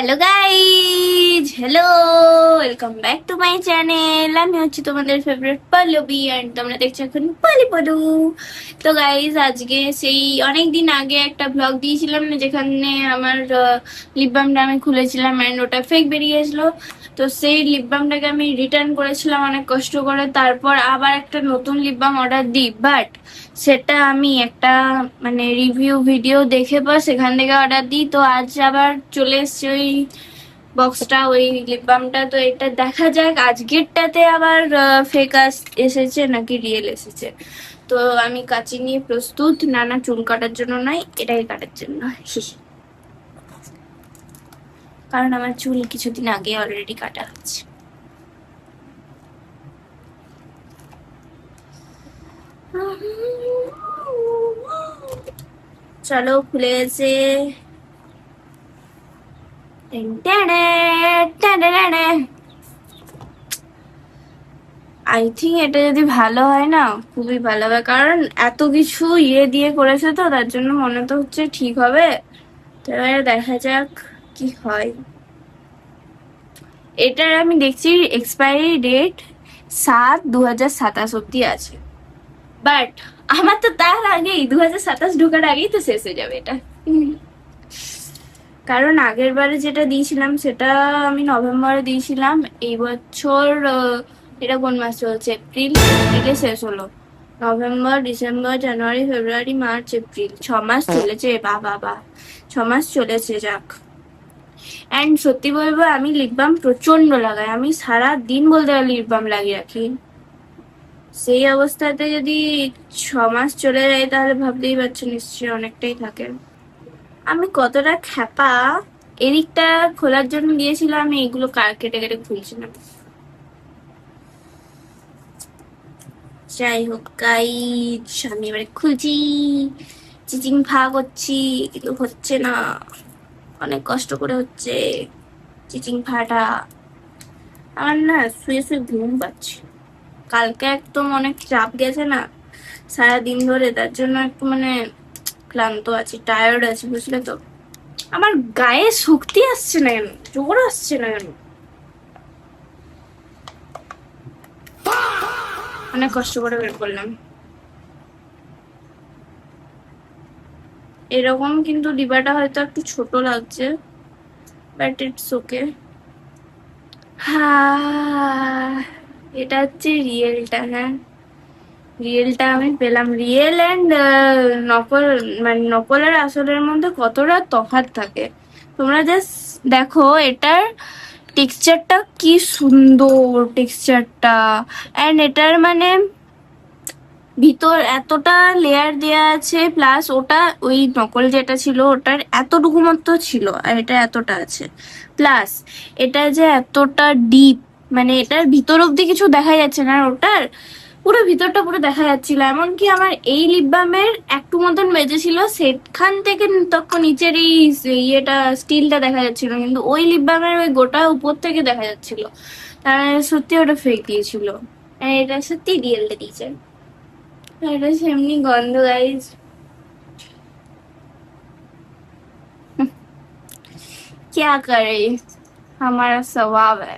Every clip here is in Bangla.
Hello guys, hello, welcome back to my channel. আমি হচ্ছি তোমাদের ফেভারিট পল্লবী অ্যান্ড তোমরা দেখছো এখন পলি পলু। তো গাইজ, আজকে সেই অনেক দিন আগে একটা ব্লগ দিয়েছিলাম না, যেখানে আমার লিপ বামটা আমি খুলেছিলাম অ্যান্ড ওটা ফেক বেরিয়ে গেছিলো। তো সেই লিপ বামটাকে আমি রিটার্ন করেছিলাম অনেক কষ্ট করে, তারপর আবার একটা নতুন লিপ বাম অর্ডার দিই। বাট সেটা আমি একটা মানে রিভিউ ভিডিও দেখে পর সেখান থেকে অর্ডার দিই। তো আজ আবার চলে এসছে ওই বক্সটা, ওই লিপ বামটা। তো এটা দেখা যাক আজকেরটাতে আবার ফেক এসেছে নাকি রিয়েল এসেছে। তো আমি কাঁচি নিয়ে প্রস্তুত, না চুল কাটার জন্য নয়, এটাই কাটার জন্য। কারণ আমার চুল কিছুদিন আগে অলরেডি কাটা হচ্ছে। চলো, খুলে গেছে। আই থিঙ্ক এটা যদি ভালো হয় না, খুবই ভালো হবে, কারণ এত কিছু দিয়ে করেছে, তো তার জন্য মনে তো হচ্ছে ঠিক হবে। তো এবারে দেখা যাক কি হয়। এটার আমি দেখছি এক্সপায়ারি ডেট 7/2027 অব্দি আছে। বাট আমার তো তার আগেই 2027 ঢোকার আগেই তো শেষ হয়ে যাবে এটা। কারণ আগের বারে যেটা দিয়েছিলাম সেটা আমি নভেম্বরে দিয়েছিলাম। এই বছর এটা কোন মাস চলছে? এপ্রিলে শেষ হলো। নভেম্বর, ডিসেম্বর, জানুয়ারি, ফেব্রুয়ারি, মার্চ, এপ্রিল, 6 মাস চলেছে। বাবা, 6 মাস চলেছে। যাক। অ্যান্ড সত্যি বলবো, আমি লিপ বাম প্রচন্ড লাগাই। আমি সারা দিন বলতে গেলে লিপ বাম লাগিয়ে রাখি। সেই অবস্থাতে যদি 6 মাস চলে যায়, তাহলে ভাবতেই পারছো নিশ্চয়ই অনেকটাই থাকে। আমি কতটা খ্যাপা, এদিকটা খোলার জন্য দিয়েছিল, আমি এগুলো কেটে কেটে খুলছিলাম। যাই হোক গাইজ, আমি এবারে খুলছি। চিচিং ফা করছি, কিন্তু হচ্ছে না, অনেক কষ্ট করে হচ্ছে চিচিং ফাটা। আমার না শুয়ে শুয়ে ঘুম পাচ্ছে। কালকে একদম অনেক চাপ গেছে না সারাদিন ধরে, তার জন্য একটু মানে ক্লান্ত আছি, টায়ার্ড আছি, বুঝলে তো। আমার গায়ে শক্তি আসছে না কেন, জোর আসছে না কেন, অনেক কষ্ট করে বের করলাম। এরকম কিন্তু ডিবাটা হয়তো একটু ছোট লাগছে, বাট ইটস ওকে। হ্যাঁ, এটা হচ্ছে রিয়েলটা। হ্যাঁ, রিয়েলটা আমি পেলাম। রিয়েল অ্যান্ড নকল, মানে নকল আর আসলের মধ্যে কতটা তফাৎ থাকে তোমরা জাস্ট দেখো। এটার টেক্সচারটা কি সুন্দর, টেক্সচারটা। অ্যান্ড এটার মানে ভিতর এতটা লেয়ার দেয়া আছে, প্লাস ওটা ওই নকল যেটা ছিল ওটার এতটুকু মতো ছিল, আর এটা এতটা আছে। প্লাস এটা যে এতটা ডিপ, মানে এটার ভিতর অব্দি কিছু দেখা যাচ্ছে না, আর ওটার পুরো ভিতরটা পুরো দেখা যাচ্ছিল। এমনকি আমার এই লিপ বামের একটু মতন বেজেছিল, সেখান থেকে তখন নিচের এই ইয়েটা স্টিলটা দেখা যাচ্ছিল, কিন্তু ওই লিপ বামের ওই গোটা উপর থেকে দেখা যাচ্ছিল। তার সত্যি ওটা ফেক দিয়েছিল, আর এটা সত্যি রিয়েলটা দিয়েছে। এটা সেমনি গন্ধ গাইজ। क्या करे, हमारा स्वभाव है।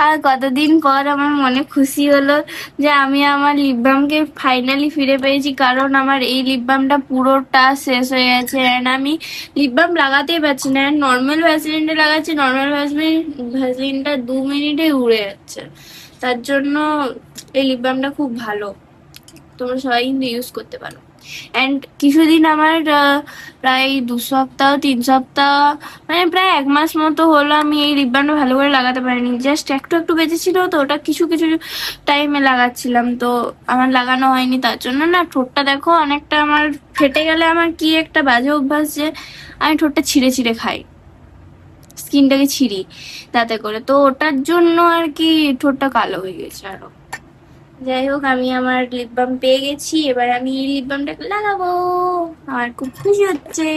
আর কতদিন পর আমার মনে খুশি হলো যে আমি আমার লিপ বামকে ফাইনালি ফিরে পেয়েছি, কারণ আমার এই লিপ বামটা পুরোটা শেষ হয়ে গেছে অ্যান্ড আমি লিপ বাম লাগাতেই পারছি না। নর্মাল ভ্যাসলিনটা লাগাচ্ছি, নর্মাল ভ্যাসলিনটা 2 মিনিটে উড়ে যাচ্ছে। তার জন্য এই লিপ বামটা খুব ভালো, তোমরা সবাই কিন্তু ইউজ করতে পারো। অ্যান্ড কিছুদিন আমার প্রায় 2 সপ্তাহ 3 সপ্তাহ, মানে প্রায় 1 মাস মতো হলো আমি এই লিপ বামটা ভালো করে লাগাতে পারিনি। জাস্ট একটু একটু বেঁচেছিল, তো ওটা কিছু কিছু টাইমে লাগাচ্ছিলাম, তো আমার লাগানো হয়নি। তার জন্য না ঠোঁটটা দেখো অনেকটা আমার ফেটে গেলে আমার কি একটা বাজে অভ্যাস যে আমি ঠোঁটটা ছিঁড়ে ছিঁড়ে খাই, স্কিনটাকে ছিঁড়ি তাতে করে, তো ওটার জন্য আর কি ঠোঁটটা কালো হয়ে গেছে আরো। যাই হোক, আমি আমার লিপ বাম পেয়ে গেছি, এবার আমি এই লিপ বামটাকে লাগাবো। আমার খুব খুশি হচ্ছে।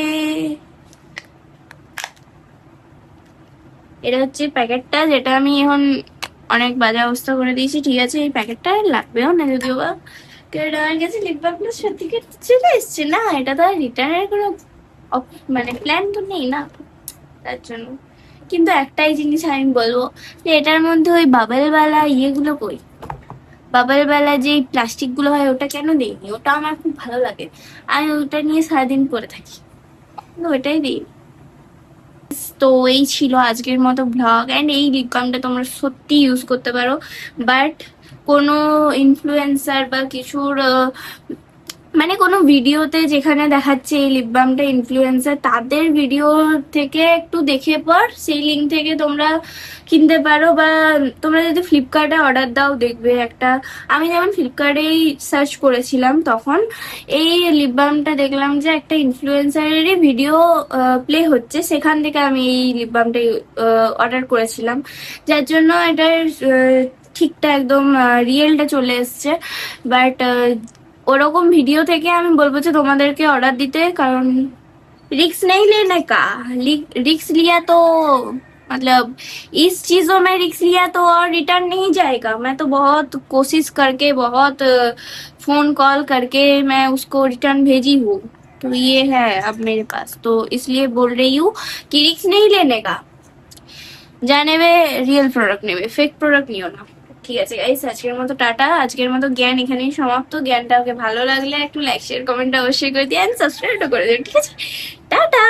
এটা হচ্ছে প্যাকেটটা, যেটা আমি এখন অনেক বাজে অবস্থা করে দিয়েছি। ঠিক আছে, এই প্যাকেটটা আর লাগবেও না যদিও বা, কারণ আমার কাছে লিপ বামটা সত্যি চলে এসছে না, এটা তো আর রিটার্নের কোনো মানে প্ল্যান তো নেই না। তার জন্য। কিন্তু একটাই জিনিস আমি বলবো যে এটার মধ্যে ওই বাবেল বালা ইয়েগুলো কই, বাবেল বেলা যে প্লাস্টিক গুলো হয় ওটা কেন দেয়নি? ওটা আমার খুব ভালো লাগে, আমি ওটা নিয়ে সারাদিন পরে থাকি, কিন্তু ওটাই দিই। তো এই ছিল আজকের মতো ব্লগ, অ্যান্ড এই লিপ বামটা তোমরা সত্যি ইউজ করতে পারো, বাট কোনো ইনফ্লুয়েন্সার বা কিছুর মানে কোনো ভিডিওতে যেখানে দেখাচ্ছে এই লিপ বামটা ইনফ্লুয়েন্সার তাদের ভিডিও থেকে একটু দেখে পর সেই লিঙ্ক থেকে তোমরা কিনতে পারো, বা তোমরা যদি ফ্লিপকার্টে অর্ডার দাও দেখবে একটা, আমি যেমন ফ্লিপকার্টেই সার্চ করেছিলাম তখন এই লিপ বামটা দেখলাম যে একটা ইনফ্লুয়েন্সারেরই ভিডিও প্লে হচ্ছে, সেখান থেকে আমি এই লিপ বামটা অর্ডার করেছিলাম, যার জন্য এটার ঠিকটা একদম রিয়েলটা চলে এসছে। বাট ওরকম ভিডিও থেকে আমি বলবো যে তোমাদেরকে অর্ডर দিते, कारण रिक्स नहीं लेने का, रिक्स लिया तो मतलब इस चीजों में रिक्स लिया तो और रिटर्न नहीं जाएगा। मैं तो बहुत कोशिश करके बहुत फोन कॉल करके मैं उसको रिटर्न भेजी हूँ, तो ये है अब मेरे पास, तो इसलिए बोल रही हूँ कि रिक्स नहीं लेने का, যা নেবে রিয়েল প্রোডাক্ট নেবে, ফেক প্রোডাক্ট নিও না। ঠিক আছে গাইস, আজকের মতো টাটা, আজকের মতো জ্ঞান এখানেই সমাপ্ত। জ্ঞানটাকে ভালো লাগলে একটু লাইক শেয়ার কমেন্ট অবশ্যই করে দিয়ে সাবস্ক্রাইবটা করে দিন, ঠিক আছে? টাটা।